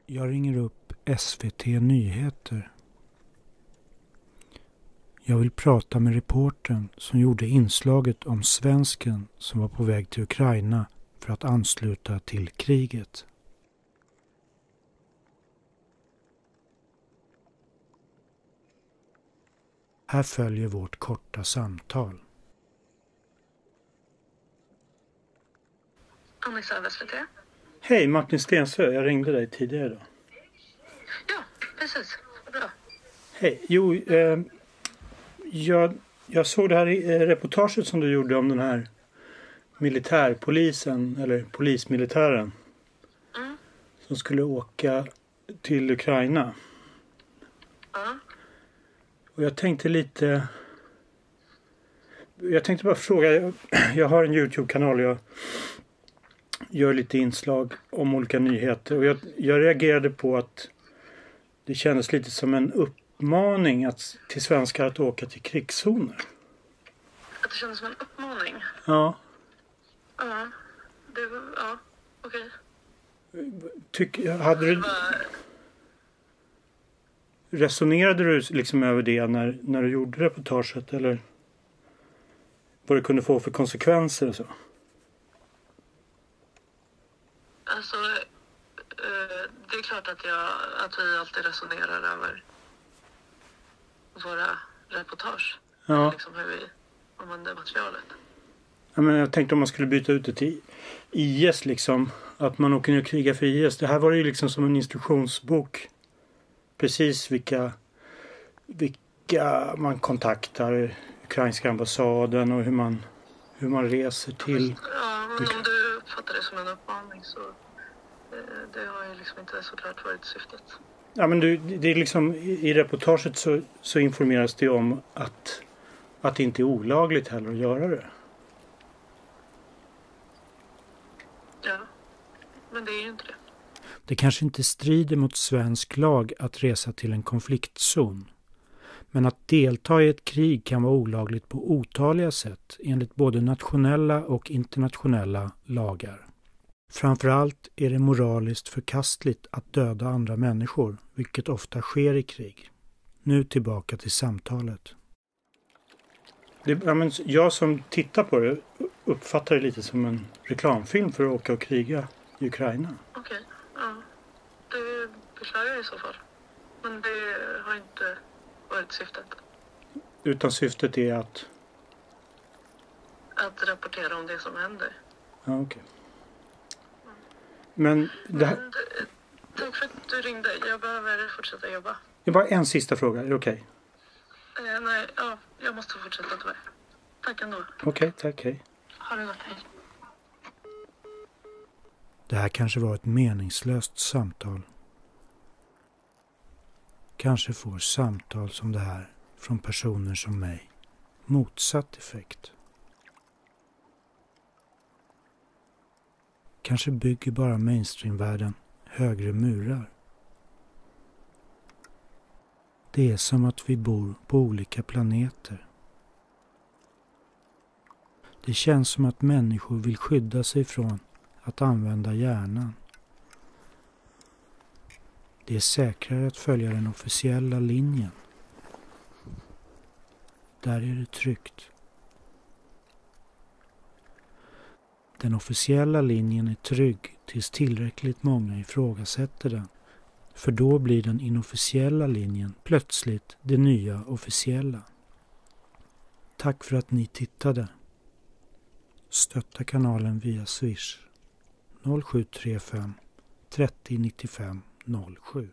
Jag ringer upp SVT Nyheter. Jag vill prata med reportern som gjorde inslaget om svensken som var på väg till Ukraina för att ansluta till kriget. Här följer vårt korta samtal. Annika av SVT. Hej, Martin Stensö. Jag ringde dig tidigare idag. Ja, precis. Bra. Hej. Jo, jag såg det här reportaget som du gjorde om den här militärpolisen, eller polismilitären, som skulle åka till Ukraina. Ja. Och jag tänkte bara fråga, jag har en YouTube-kanal, jag gör lite inslag om olika nyheter, och jag reagerade på att det kändes lite som en uppmaning till svenskar att åka till krigszoner. Att det kändes som en uppmaning? Ja. Ja, ja, okej. Resonerade du liksom över det när du gjorde reportaget, eller vad det kunde få för konsekvenser och så? Alltså, det är klart att vi alltid resonerar över våra reportage. Ja. Liksom hur vi använder materialet. Ja, men jag tänkte om man skulle byta ut det till IS, liksom. Att man åker ner och krigar för IS. Det här var ju liksom som en instruktionsbok. Precis vilka man kontaktar, ukrainska ambassaden, och hur man reser till. Ja, men om du uppfattar det som en uppmaning så det har ju liksom inte såklart varit syftet. Ja, men det är liksom, i reportaget så informeras det om att det inte är olagligt heller att göra det. Ja, men det är ju inte det. Det kanske inte strider mot svensk lag att resa till en konfliktzon. Men att delta i ett krig kan vara olagligt på otaliga sätt enligt både nationella och internationella lagar. Framförallt är det moraliskt förkastligt att döda andra människor, vilket ofta sker i krig. Nu tillbaka till samtalet. Jag som tittar på det uppfattar det lite som en reklamfilm för att åka och kriga i Ukraina. Okej, ja. Det beklagar jag i så fall. Men det har inte varit syftet. Utan syftet är att rapportera om det som händer. Ja, okej. Men det här... Tack för att du ringde. Jag behöver fortsätta jobba. Det är bara en sista fråga. Är det okej? Nej, ja, jag måste fortsätta tyvärr. Tack ändå. Okej, tack. Hej. Ha det gott, hej. Det här kanske var ett meningslöst samtal. Kanske får samtal som det här från personer som mig motsatt effekt. Kanske bygger bara mainstreamvärlden högre murar. Det är som att vi bor på olika planeter. Det känns som att människor vill skydda sig från att använda hjärnan. Det är säkrare att följa den officiella linjen. Där är det tryggt. Den officiella linjen är trygg tills tillräckligt många ifrågasätter den. För då blir den inofficiella linjen plötsligt det nya officiella. Tack för att ni tittade. Stötta kanalen via Swish 0735 30 95 07.